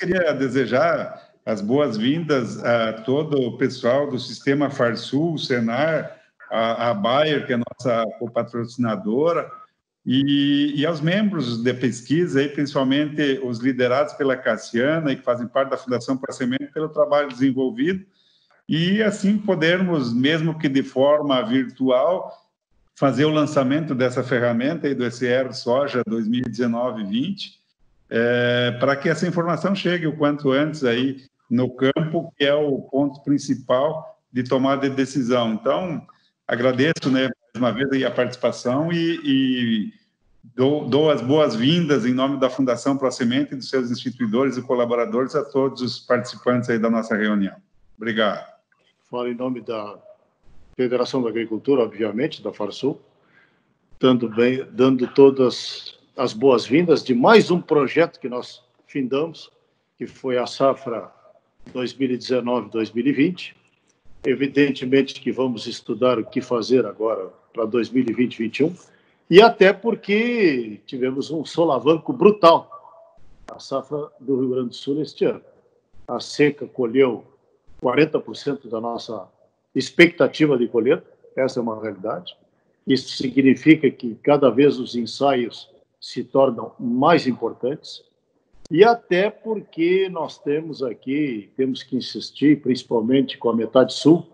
queria desejar as boas-vindas a todo o pessoal do Sistema Farsul, Senar, a Bayer, que é nossa patrocinadora, e aos membros de pesquisa, aí, principalmente os liderados pela Cassiana, e que fazem parte da Fundação Prossemente, pelo trabalho desenvolvido, e assim podermos, mesmo que de forma virtual, fazer o lançamento dessa ferramenta aí do ECR Soja 2019-20, para que essa informação chegue o quanto antes aí no campo, que é o ponto principal de tomada de decisão. Então, agradeço, né, mais uma vez aí a participação e dou as boas-vindas em nome da Fundação Prossemente e dos seus instituidores e colaboradores a todos os participantes aí da nossa reunião. Obrigado. Falo em nome da Federação da Agricultura, obviamente, da Farsul, dando todas as boas-vindas de mais um projeto que nós findamos, que foi a safra 2019-2020. Evidentemente que vamos estudar o que fazer agora para 2020-2021, e até porque tivemos um solavanco brutal na safra do Rio Grande do Sul este ano. A seca colheu 40% da nossa expectativa de colheita, essa é uma realidade. Isso significa que cada vez os ensaios se tornam mais importantes, e até porque nós temos que insistir, principalmente com a metade sul,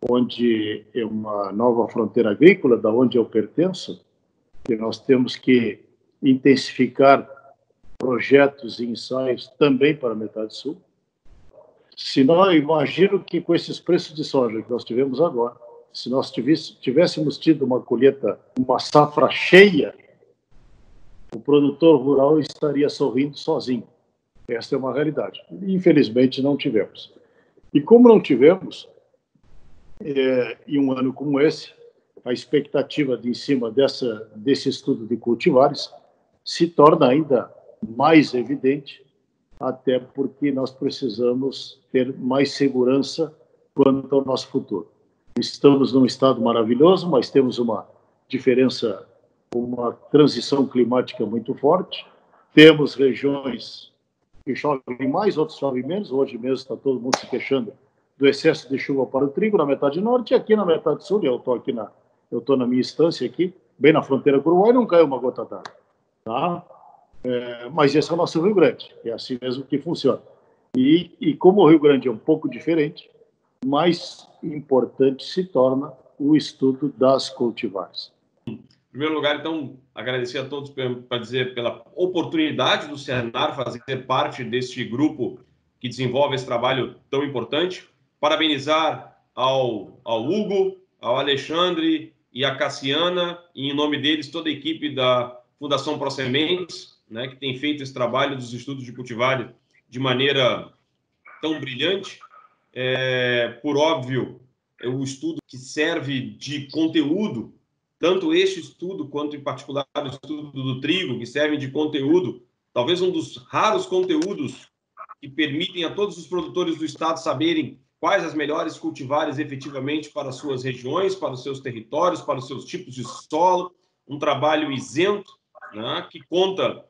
onde é uma nova fronteira agrícola, da onde eu pertenço, que nós temos que intensificar projetos e ensaios também para a metade sul. Se nós imagino que com esses preços de soja que nós tivemos agora, se nós tivéssemos tido uma colheita, uma safra cheia, o produtor rural estaria sorrindo sozinho. Esta é uma realidade. Infelizmente, não tivemos. E como não tivemos, em um ano como esse, a expectativa em cima desse estudo de cultivares se torna ainda mais evidente, até porque nós precisamos ter mais segurança quanto ao nosso futuro. Estamos num estado maravilhoso, mas temos uma diferença, uma transição climática muito forte. Temos regiões que chovem mais, outros chovem menos. Hoje mesmo está todo mundo se queixando do excesso de chuva para o trigo na metade norte, e aqui na metade sul, eu estou na minha estância aqui, bem na fronteira com o Uruguai, não caiu uma gota d'água. Tá? Mas esse é o nosso Rio Grande, é assim mesmo que funciona. E como o Rio Grande é um pouco diferente, mais importante se torna o estudo das cultivares. Em primeiro lugar, então, agradecer a todos para dizer pela oportunidade do Senar fazer parte deste grupo que desenvolve esse trabalho tão importante. Parabenizar ao Hugo, ao Alexandre e à Cassiana, e em nome deles toda a equipe da Fundação Prossementes, né, que tem feito esse trabalho dos estudos de cultivar de maneira tão brilhante. Por óbvio, é o estudo que serve de conteúdo, tanto este estudo quanto, em particular, o estudo do trigo, que servem de conteúdo, talvez um dos raros conteúdos que permitem a todos os produtores do estado saberem quais as melhores cultivares efetivamente para as suas regiões, para os seus territórios, para os seus tipos de solo, um trabalho isento, né, que conta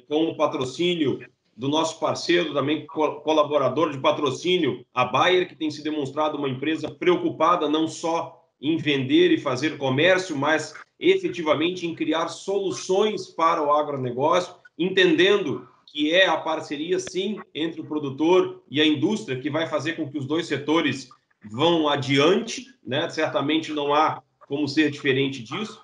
com o patrocínio do nosso parceiro, também colaborador de patrocínio, a Bayer, que tem se demonstrado uma empresa preocupada não só em vender e fazer comércio, mas efetivamente em criar soluções para o agronegócio, entendendo que é a parceria, sim, entre o produtor e a indústria que vai fazer com que os dois setores vão adiante, né? Certamente não há como ser diferente disso.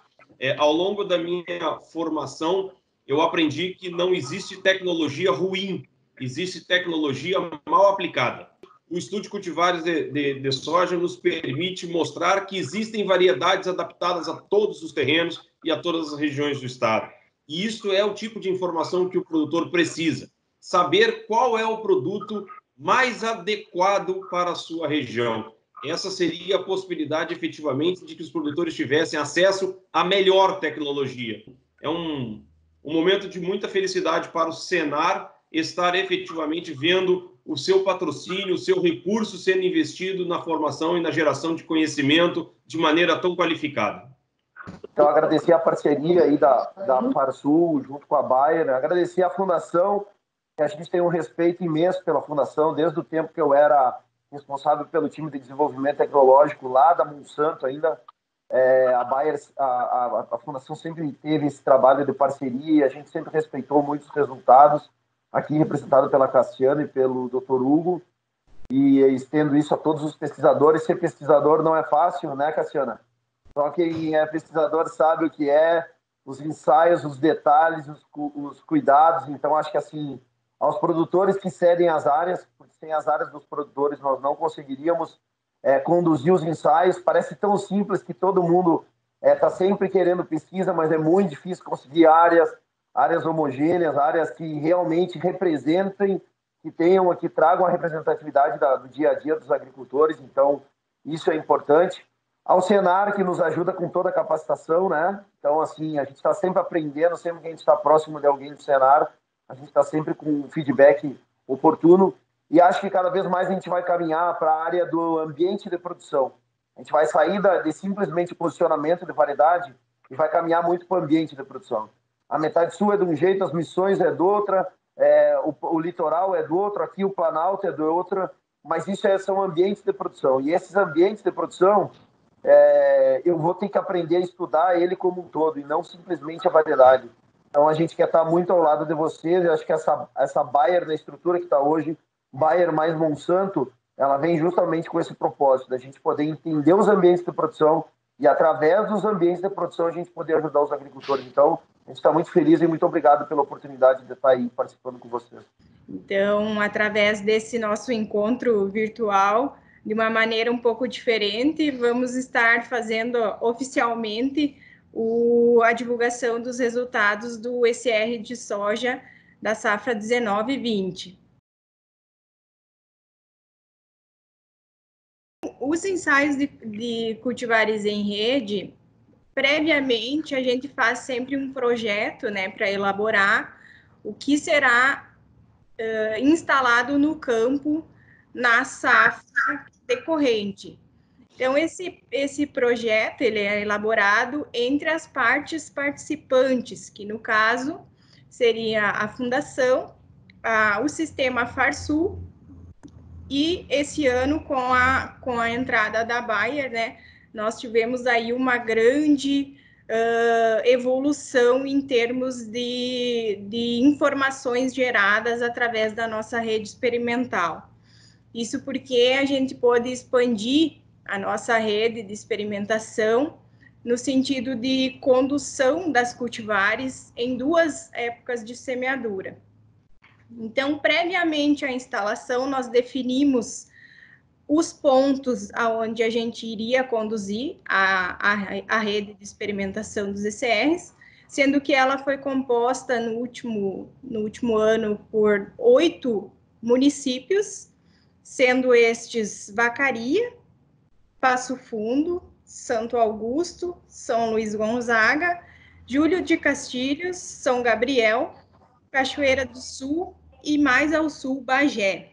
Ao longo da minha formação, eu aprendi que não existe tecnologia ruim, existe tecnologia mal aplicada. O estudo de cultivares de soja nos permite mostrar que existem variedades adaptadas a todos os terrenos e a todas as regiões do estado. E isso é o tipo de informação que o produtor precisa. Saber qual é o produto mais adequado para a sua região. Essa seria a possibilidade, efetivamente, de que os produtores tivessem acesso à melhor tecnologia. É um momento de muita felicidade para o Senar estar efetivamente vendo o seu patrocínio, o seu recurso sendo investido na formação e na geração de conhecimento de maneira tão qualificada. Então, agradecer a parceria aí da Farsul junto com a Bayer, né? Agradecer a Fundação que a gente tem um respeito imenso pela Fundação, desde o tempo que eu era responsável pelo time de desenvolvimento tecnológico lá da Monsanto ainda. A Bayer, a Fundação sempre teve esse trabalho de parceria, a gente sempre respeitou muitos resultados, aqui representado pela Cassiana e pelo Dr. Hugo, e estendo isso a todos os pesquisadores. Ser pesquisador não é fácil, né, Cassiana? Só quem é pesquisador sabe o que é, os ensaios, os detalhes, os cuidados. Então, acho que, assim, aos produtores que cedem as áreas, porque sem as áreas dos produtores nós não conseguiríamos conduzir os ensaios. Parece tão simples que todo mundo está sempre querendo pesquisa, mas é muito difícil conseguir áreas homogêneas, áreas que realmente representem, que tragam a representatividade do dia a dia dos agricultores. Então, isso é importante. Ao Senar, que nos ajuda com toda a capacitação, né? Então, assim, a gente está sempre aprendendo, sempre que a gente está próximo de alguém do Senar, a gente está sempre com um feedback oportuno. E acho que cada vez mais a gente vai caminhar para a área do ambiente de produção. A gente vai sair de simplesmente posicionamento de variedade e vai caminhar muito para o ambiente de produção. A metade sul é de um jeito, as missões é de outra, o litoral é do outro, aqui o Planalto é de outra, mas isso são ambientes de produção. E esses ambientes de produção, eu vou ter que aprender a estudar ele como um todo e não simplesmente a variedade. Então a gente quer estar muito ao lado de vocês. Eu acho que essa Bayer, na estrutura que está hoje, Bayer mais Monsanto, ela vem justamente com esse propósito, da gente poder entender os ambientes de produção e, através dos ambientes de produção, a gente poder ajudar os agricultores. Então, a gente está muito feliz e muito obrigado pela oportunidade de estar aí participando com vocês. Então, através desse nosso encontro virtual, de uma maneira um pouco diferente, vamos estar fazendo oficialmente a divulgação dos resultados do ECR de soja da safra 19/20. Os ensaios de cultivares em rede, previamente a gente faz sempre um projeto, né, para elaborar o que será instalado no campo na safra decorrente. Então, esse projeto ele é elaborado entre as partes participantes, que no caso seria a Fundação, o Sistema Farsul, e esse ano, com a entrada da Bayer, né, nós tivemos aí uma grande evolução em termos de informações geradas através da nossa rede experimental. Isso porque a gente pôde expandir a nossa rede de experimentação no sentido de condução das cultivares em 2 épocas de semeadura. Então, previamente à instalação, nós definimos os pontos aonde a gente iria conduzir a rede de experimentação dos ECRs, sendo que ela foi composta no último ano por 8 municípios, sendo estes Vacaria, Passo Fundo, Santo Augusto, São Luís Gonzaga, Júlio de Castilhos, São Gabriel, Cachoeira do Sul e mais ao sul, Bagé.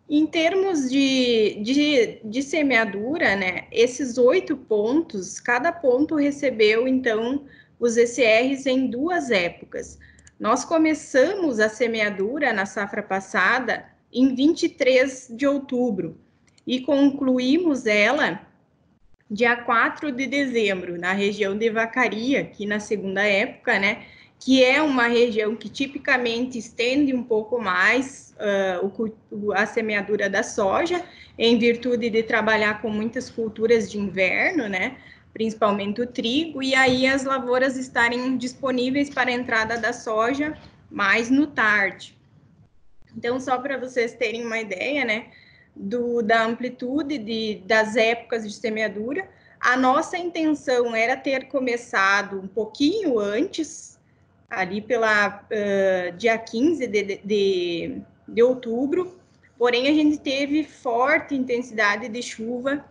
Em termos de semeadura, né, esses 8 pontos, cada ponto recebeu, então, os ECRs em 2 épocas. Nós começamos a semeadura na safra passada em 23 de outubro e concluímos ela dia 4 de dezembro, na região de Vacaria, aqui na segunda época, né, que é uma região que tipicamente estende um pouco mais a semeadura da soja, em virtude de trabalhar com muitas culturas de inverno, né, principalmente o trigo, e aí as lavouras estarem disponíveis para a entrada da soja mais no tarde. Então, só para vocês terem uma ideia, né, da amplitude das épocas de semeadura, a nossa intenção era ter começado um pouquinho antes, ali pela dia 15 de outubro, porém a gente teve forte intensidade de chuva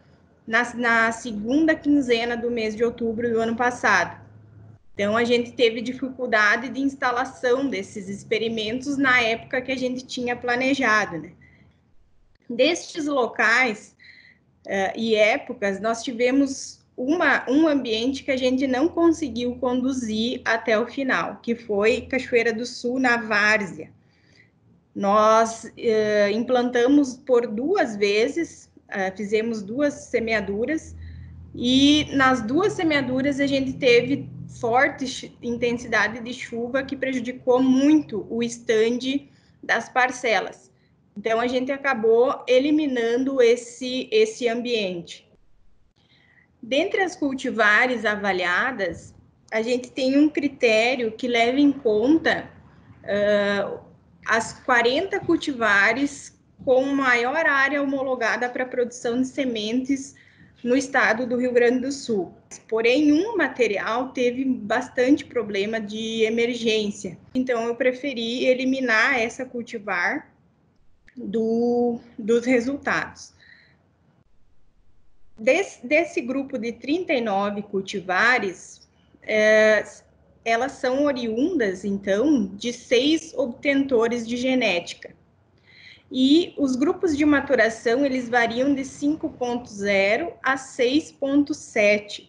na segunda quinzena do mês de outubro do ano passado. Então, a gente teve dificuldade de instalação desses experimentos na época que a gente tinha planejado, né? Destes locais e épocas, nós tivemos um ambiente que a gente não conseguiu conduzir até o final, que foi Cachoeira do Sul, na várzea. Nós implantamos por 2 vezes, fizemos 2 semeaduras, e nas 2 semeaduras a gente teve forte intensidade de chuva que prejudicou muito o estande das parcelas. Então, a gente acabou eliminando esse ambiente. Dentre as cultivares avaliadas, a gente tem um critério que leva em conta as 40 cultivares com maior área homologada para a produção de sementes no estado do Rio Grande do Sul. Porém, um material teve bastante problema de emergência. Então, eu preferi eliminar essa cultivar dos resultados. Desse grupo de 39 cultivares, elas são oriundas, então, de 6 obtentores de genética. E os grupos de maturação, eles variam de 5.0 a 6.7.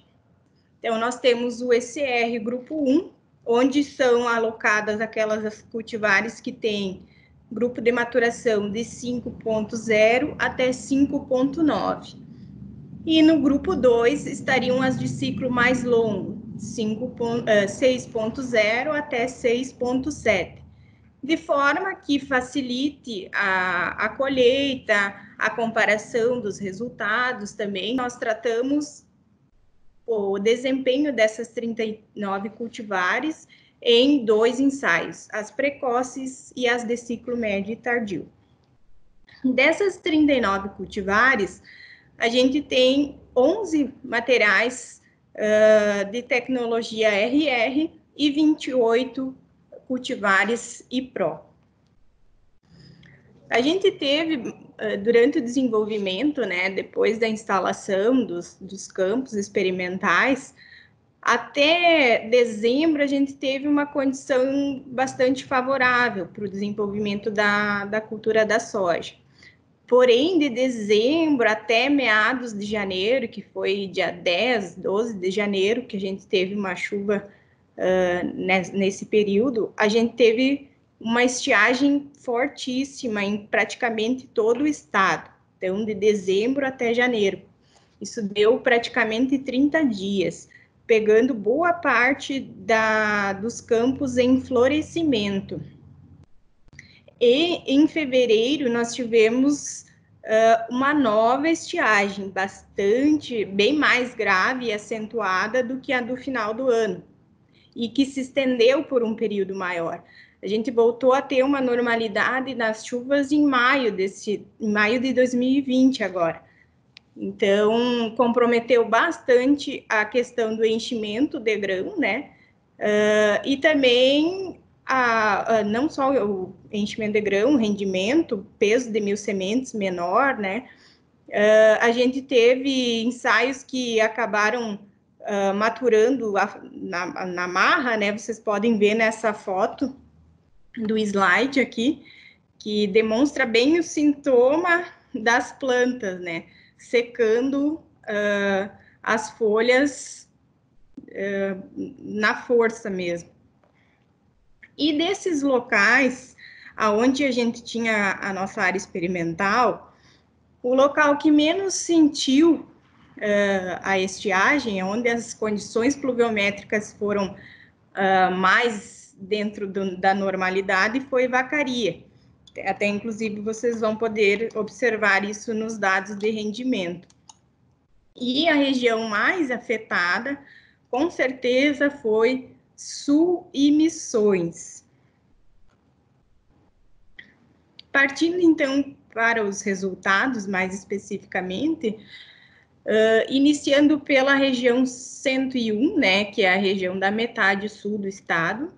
Então, nós temos o ECR grupo 1, onde são alocadas aquelas cultivares que têm grupo de maturação de 5.0 até 5.9. E no grupo 2 estariam as de ciclo mais longo, 6.0 até 6.7. De forma que facilite a colheita, a comparação dos resultados também. Nós tratamos o desempenho dessas 39 cultivares em 2 ensaios, as precoces e as de ciclo médio e tardio. Dessas 39 cultivares, a gente tem 11 materiais de tecnologia RR e 28 cultivares IPRO. A gente teve, durante o desenvolvimento, né, depois da instalação dos campos experimentais, até dezembro a gente teve uma condição bastante favorável para o desenvolvimento da cultura da soja. Porém, de dezembro até meados de janeiro, que foi dia 10, 12 de janeiro, que a gente teve uma chuva nesse período, a gente teve uma estiagem fortíssima em praticamente todo o estado. Então, de dezembro até janeiro. Isso deu praticamente 30 dias, pegando boa parte dos campos em florescimento. E em fevereiro nós tivemos uma nova estiagem, bem mais grave e acentuada do que a do final do ano, e que se estendeu por um período maior. A gente voltou a ter uma normalidade nas chuvas em maio de 2020 agora. Então, comprometeu bastante a questão do enchimento de grão, né? E também não só o enchimento de grão, o rendimento, peso de 1000 sementes menor, né? A gente teve ensaios que acabaram maturando na marra, né? Vocês podem ver nessa foto do slide aqui, que demonstra bem o sintoma das plantas, né? Secando as folhas na força mesmo. E desses locais aonde a gente tinha a nossa área experimental, o local que menos sentiu a estiagem, onde as condições pluviométricas foram mais dentro da normalidade, foi Vacaria. Até, inclusive, vocês vão poder observar isso nos dados de rendimento. E a região mais afetada, com certeza, foi Sul e Missões. Partindo, então, para os resultados, mais especificamente, iniciando pela região 101, né, que é a região da metade sul do estado,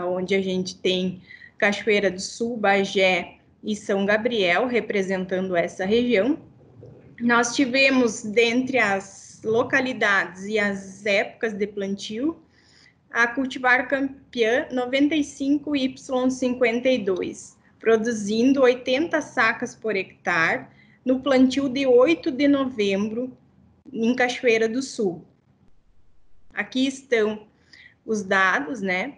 onde a gente tem Cachoeira do Sul, Bagé e São Gabriel, representando essa região. Nós tivemos, dentre as localidades e as épocas de plantio, a cultivar campeã 95Y52, produzindo 80 sacas por hectare, no plantio de 8 de novembro, em Cachoeira do Sul. Aqui estão os dados, né?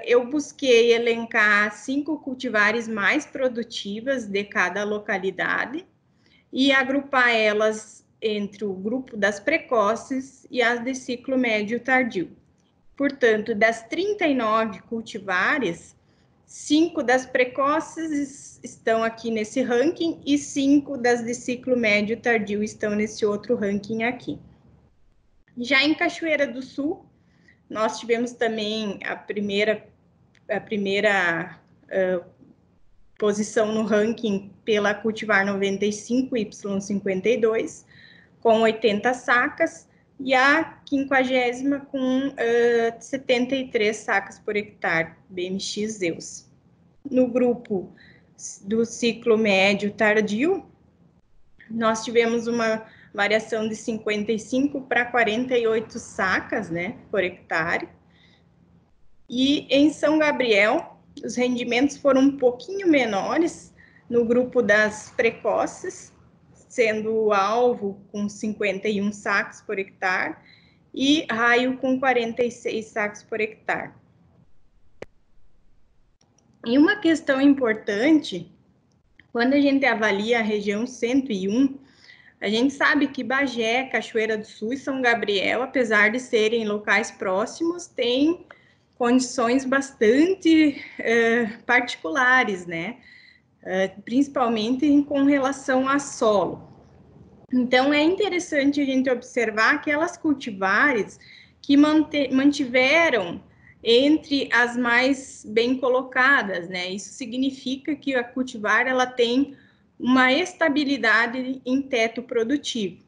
Eu busquei elencar 5 cultivares mais produtivas de cada localidade e agrupar elas entre o grupo das precoces e as de ciclo médio tardio. Portanto, das 39 cultivares, 5 das precoces estão aqui nesse ranking e 5 das de ciclo médio tardio estão nesse outro ranking aqui. Já em Cachoeira do Sul, nós tivemos também a primeira posição no ranking pela cultivar 95Y52, com 80 sacas, e a 50ª com 73 sacas por hectare, BMX Zeus. No grupo do ciclo médio tardio, nós tivemos uma variação de 55 para 48 sacas, né, por hectare. E em São Gabriel, os rendimentos foram um pouquinho menores no grupo das precoces, sendo o alvo com 51 sacos por hectare e raio com 46 sacos por hectare. E uma questão importante, quando a gente avalia a região 101, a gente sabe que Bagé, Cachoeira do Sul e São Gabriel, apesar de serem locais próximos, têm condições bastante particulares, né? Principalmente com relação a solo. Então, é interessante a gente observar aquelas cultivares que mantiveram entre as mais bem colocadas, né? Isso significa que a cultivar ela tem uma estabilidade em teto produtivo.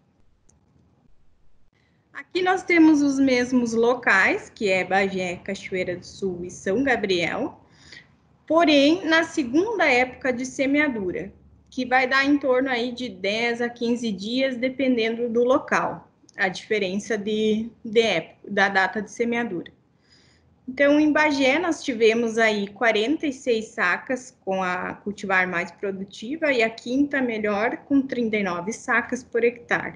Aqui nós temos os mesmos locais, que é Bagé, Cachoeira do Sul e São Gabriel, porém na segunda época de semeadura, que vai dar em torno aí de 10 a 15 dias, dependendo do local, a diferença da data de semeadura. Então, em Bagé, nós tivemos aí 46 sacas com a cultivar mais produtiva e a quinta melhor com 39 sacas por hectare,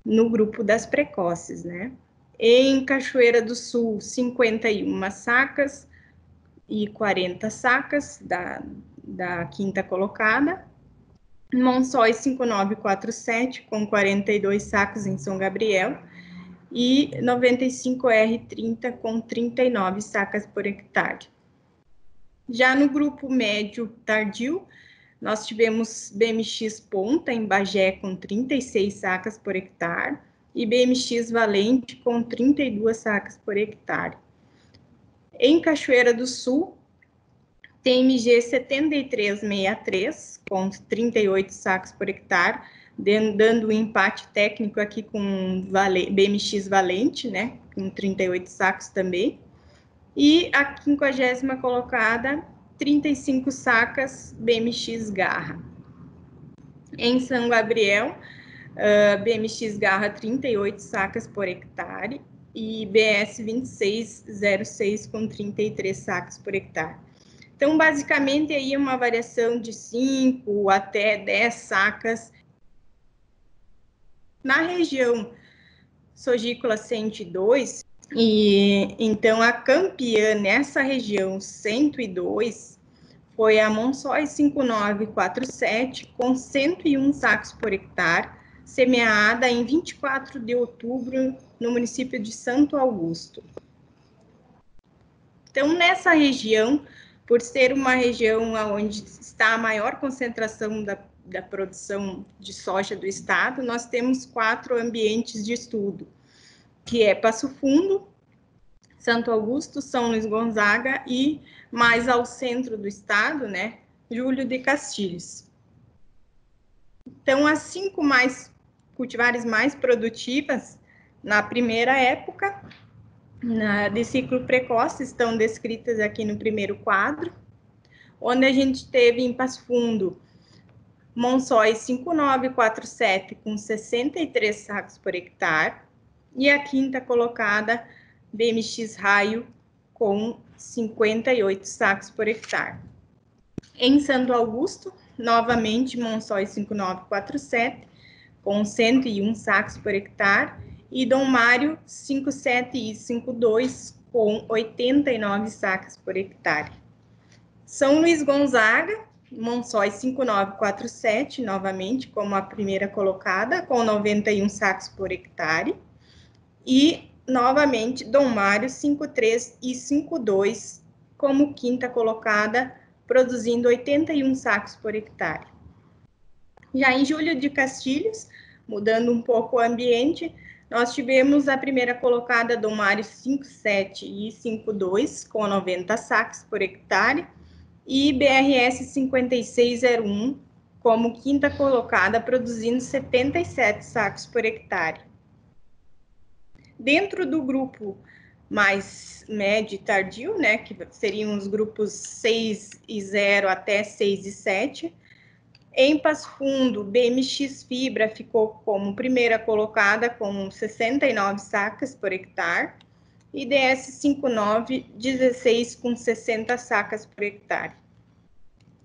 no grupo das precoces, né? Em Cachoeira do Sul, 51 sacas e 40 sacas da quinta colocada. Monçóis 5947 com 42 sacos em São Gabriel e 95R30 com 39 sacas por hectare. Já no grupo médio tardio, nós tivemos BMX Ponta em Bagé com 36 sacas por hectare e BMX Valente com 32 sacas por hectare. Em Cachoeira do Sul, TMG 7363 com 38 sacos por hectare, dando um empate técnico aqui com BMX Valente, né, com 38 sacos também. E a 50ª colocada, 35 sacas BMX Garra. Em São Gabriel, BMX Garra 38 sacas por hectare e BS 2606 com 33 sacos por hectare. Então, basicamente, aí é uma variação de 5 até 10 sacas. Na região Sogícola 102, e então a campeã nessa região 102 foi a Monçóis 5947, com 101 sacos por hectare, semeada em 24 de outubro no município de Santo Augusto. Então, nessa região, por ser uma região onde está a maior concentração da produção de soja do estado, nós temos 4 ambientes de estudo, que é Passo Fundo, Santo Augusto, São Luís Gonzaga e mais ao centro do estado, né, Júlio de Castilhos. Então, as 5 cultivares mais produtivas na primeira época, de ciclo precoce, estão descritas aqui no primeiro quadro, onde a gente teve em Passo Fundo Monçóis 5947 com 63 sacos por hectare e a quinta colocada BMX Raio com 58 sacos por hectare. Em Santo Augusto, novamente Monçóis 5947 com 101 sacos por hectare e Dom Mário 57 e 52 com 89 sacas por hectare. São Luís Gonzaga, Monçóis 5947, novamente como a primeira colocada, com 91 sacos por hectare. E, novamente, Dom Mário 53 e 52 como quinta colocada, produzindo 81 sacos por hectare. Já em Júlio de Castilhos, mudando um pouco o ambiente, nós tivemos a primeira colocada, Dom Mário 57 e 52, com 90 sacos por hectare, e BRS 5601 como quinta colocada, produzindo 77 sacos por hectare. Dentro do grupo mais médio e tardio, né, que seriam os grupos 6 e 0 até 6 e 7, em Passo Fundo, BMX Fibra ficou como primeira colocada com 69 sacas por hectare, e DS 5916 com 60 sacas por hectare.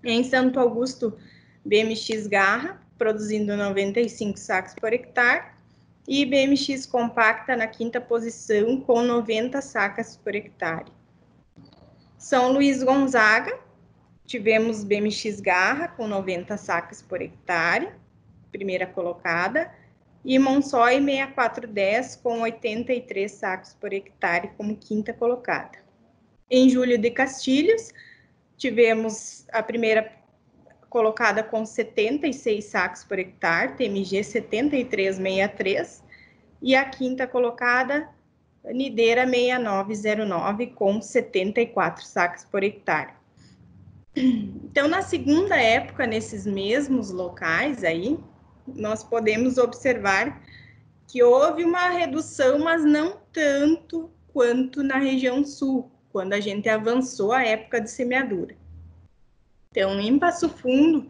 Em Santo Augusto, BMX Garra, produzindo 95 sacos por hectare, e BMX Compacta na quinta posição, com 90 sacas por hectare. São Luís Gonzaga, tivemos BMX Garra, com 90 sacas por hectare, primeira colocada, e Monçói 6410, com 83 sacos por hectare, como quinta colocada. Em Júlio de Castilhos, tivemos a primeira colocada com 76 sacos por hectare, TMG 7363, e a quinta colocada, Nideira 6909, com 74 sacos por hectare. Então, na segunda época, nesses mesmos locais aí, nós podemos observar que houve uma redução, mas não tanto quanto na região sul, quando a gente avançou a época de semeadura. Então, em Passo Fundo,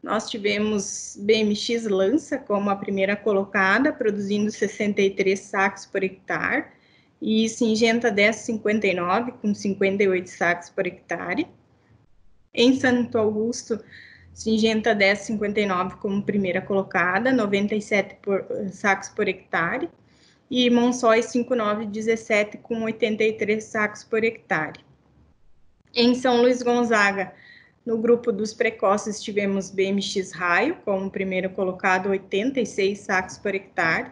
nós tivemos BMX Lança como a primeira colocada, produzindo 63 sacos por hectare, e Singenta 1059, com 58 sacos por hectare. Em Santo Augusto, Singenta 1059 como primeira colocada, 97 sacos por hectare, e Monçóis 5917 com 83 sacos por hectare. Em São Luís Gonzaga, no grupo dos precoces, tivemos BMX Raio como primeiro colocado, 86 sacos por hectare,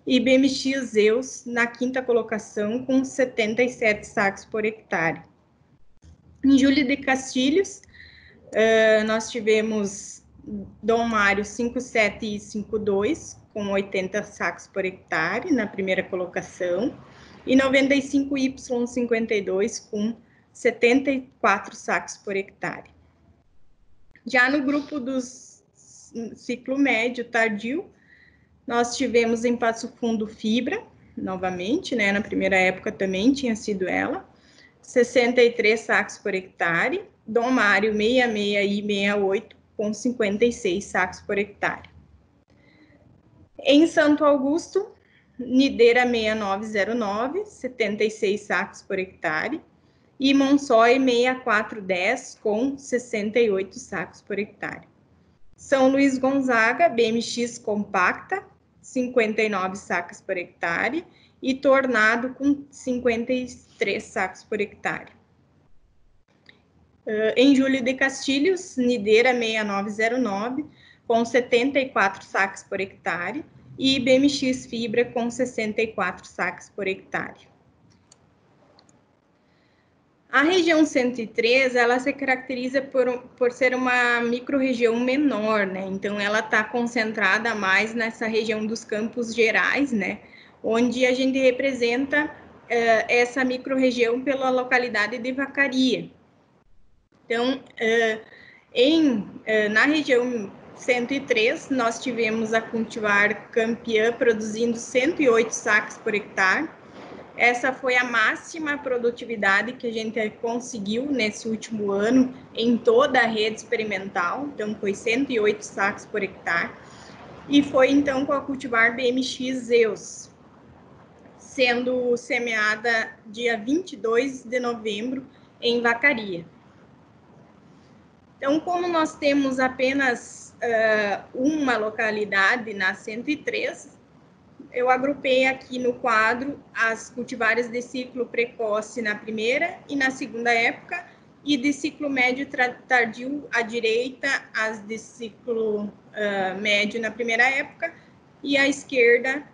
e BMX Zeus na quinta colocação com 77 sacos por hectare. Em Júlio de Castilhos, nós tivemos Dom Mário 5752, com 80 sacos por hectare, na primeira colocação, e 95Y52, com 74 sacos por hectare. Já no grupo dos ciclo médio tardio, nós tivemos em Passo Fundo Fibra, novamente, né, na primeira época também tinha sido ela, 63 sacos por hectare, Dom Mário 66 e 68 com 56 sacos por hectare. Em Santo Augusto, Nideira 6909, 76 sacos por hectare, e Monçói 6410 com 68 sacos por hectare. São Luís Gonzaga, BMX Compacta, 59 sacos por hectare, e Tornado com 53 sacos por hectare. Em Júlio de Castilhos, Nideira 6909, com 74 sacos por hectare, e BMX Fibra com 64 sacos por hectare. A região 103, ela se caracteriza por ser uma microrregião menor, né? Então, ela está concentrada mais nessa região dos Campos Gerais, né? Onde a gente representa essa microrregião pela localidade de Vacaria. Então, na região 103, nós tivemos a cultivar campeã produzindo 108 sacos por hectare. Essa foi a máxima produtividade que a gente conseguiu nesse último ano em toda a rede experimental, então foi 108 sacos por hectare, e foi então com a cultivar BMX Zeus, sendo semeada dia 22 de novembro em Vacaria. Então, como nós temos apenas uma localidade na 103, eu agrupei aqui no quadro as cultivares de ciclo precoce na primeira e na segunda época, e de ciclo médio tardio à direita, as de ciclo médio na primeira época, e à esquerda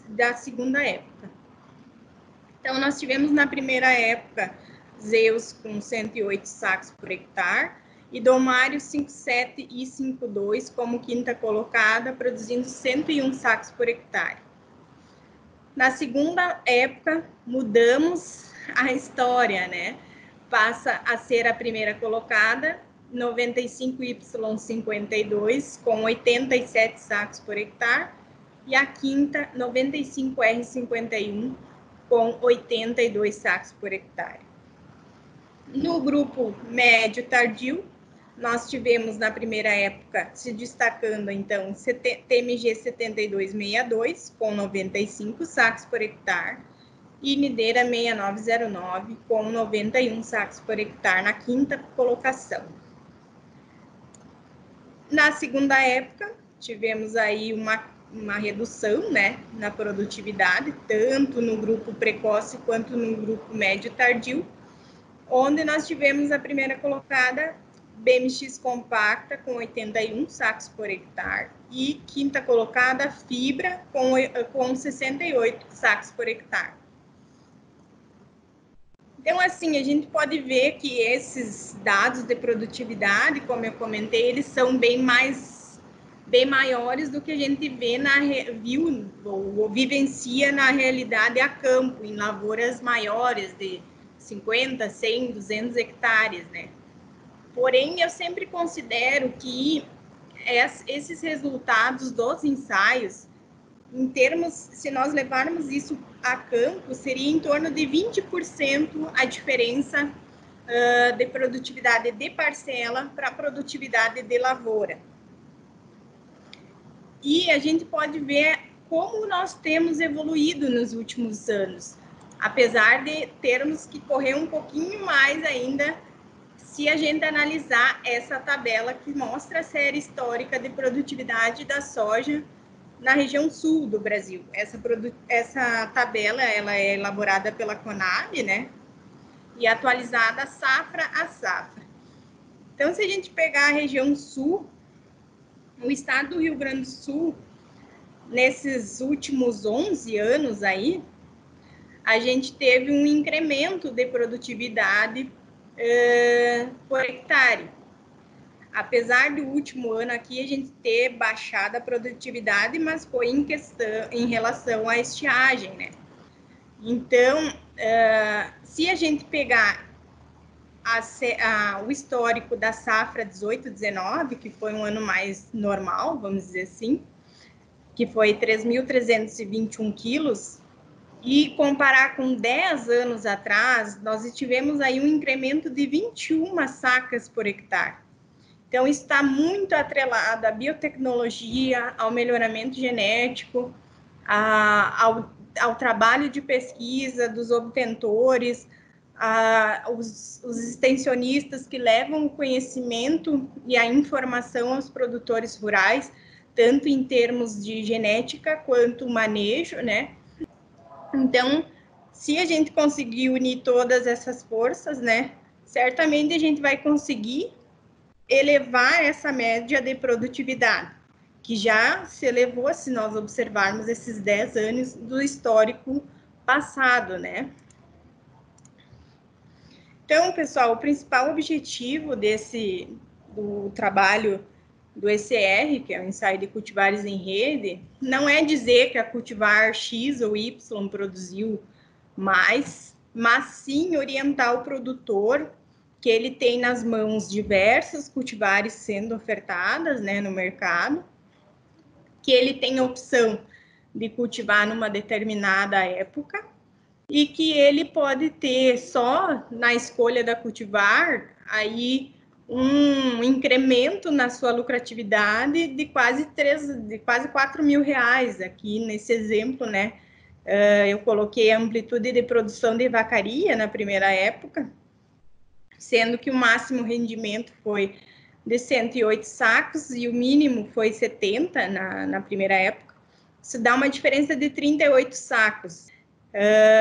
da segunda época. Então, nós tivemos na primeira época Zeus com 108 sacos por hectare, e Domário 57 e 52 como quinta colocada, produzindo 101 sacos por hectare. Na segunda época, mudamos a história, né? Passa a ser a primeira colocada, 95Y52, com 87 sacos por hectare, e a quinta, 95R51, com 82 sacos por hectare. No grupo médio tardio, nós tivemos na primeira época, se destacando então, TMG 7262, com 95 sacos por hectare, e Mideira 6909, com 91 sacos por hectare, na quinta colocação. Na segunda época, tivemos aí uma redução, né, na produtividade, tanto no grupo precoce quanto no grupo médio tardio, onde nós tivemos a primeira colocada, BMX compacta, com 81 sacos por hectare, e quinta colocada, fibra, com 68 sacos por hectare. Então, assim, a gente pode ver que esses dados de produtividade, como eu comentei, eles são bem maiores do que a gente viu ou vivencia na realidade a campo, em lavouras maiores de 50, 100, 200 hectares, né? Porém, eu sempre considero que esses resultados dos ensaios, em termos, se nós levarmos isso a campo, seria em torno de 20% a diferença de produtividade de parcela para a produtividade de lavoura. E a gente pode ver como nós temos evoluído nos últimos anos, apesar de termos que correr um pouquinho mais ainda, se a gente analisar essa tabela que mostra a série histórica de produtividade da soja na região sul do Brasil. Essa tabela, ela é elaborada pela Conab, né? E atualizada safra a safra. Então, se a gente pegar a região sul, o estado do Rio Grande do Sul, nesses últimos 11 anos aí, a gente teve um incremento de produtividade por hectare. Apesar do último ano aqui a gente ter baixado a produtividade, mas foi em relação à estiagem, né? Então, se a gente pegar o histórico da safra 18-19, que foi um ano mais normal, vamos dizer assim, que foi 3.321 quilos, e comparar com 10 anos atrás, nós tivemos aí um incremento de 21 sacas por hectare. Então, está muito atrelado à biotecnologia, ao melhoramento genético, ao trabalho de pesquisa dos obtentores, os extensionistas que levam o conhecimento e a informação aos produtores rurais, tanto em termos de genética quanto manejo, né? Então, se a gente conseguir unir todas essas forças, né, certamente a gente vai conseguir elevar essa média de produtividade, que já se elevou se nós observarmos esses 10 anos do histórico passado, né? Então, pessoal, o principal objetivo do trabalho do ECR, que é o ensaio de cultivares em rede, não é dizer que a cultivar X ou Y produziu mais, mas sim orientar o produtor que ele tem nas mãos diversas cultivares sendo ofertadas, né, no mercado, que ele tem a opção de cultivar numa determinada época e que ele pode ter só na escolha da cultivar aí um incremento na sua lucratividade de quase 4 mil reais. Aqui nesse exemplo, né, eu coloquei a amplitude de produção de vacaria na primeira época, sendo que o máximo rendimento foi de 108 sacos e o mínimo foi 70 na primeira época. Isso dá uma diferença de 38 sacos.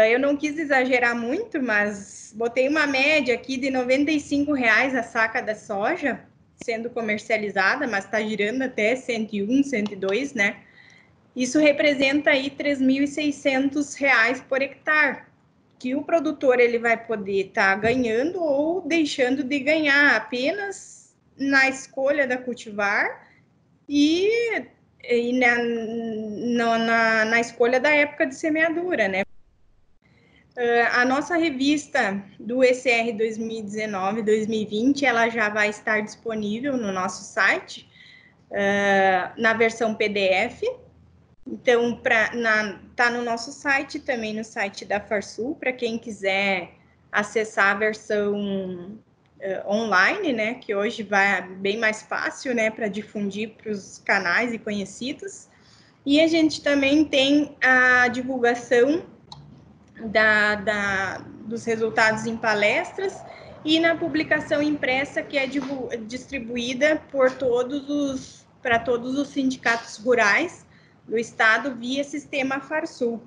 Eu não quis exagerar muito, mas botei uma média aqui de R$ 95,00 a saca da soja sendo comercializada, mas está girando até 101, 102, né? Isso representa aí R$ 3.600 por hectare, que o produtor ele vai poder estar ganhando ou deixando de ganhar apenas na escolha da cultivar e na escolha da época de semeadura, né? A nossa revista do ECR 2019-2020, ela já vai estar disponível no nosso site, na versão PDF. Então, tá no nosso site, também no site da Farsul, para quem quiser acessar a versão online, né, que hoje vai bem mais fácil, né, para difundir para os canais e conhecidos. E a gente também tem a divulgação dos resultados em palestras e na publicação impressa, que é distribuída para todos os sindicatos rurais do estado via sistema Farsul.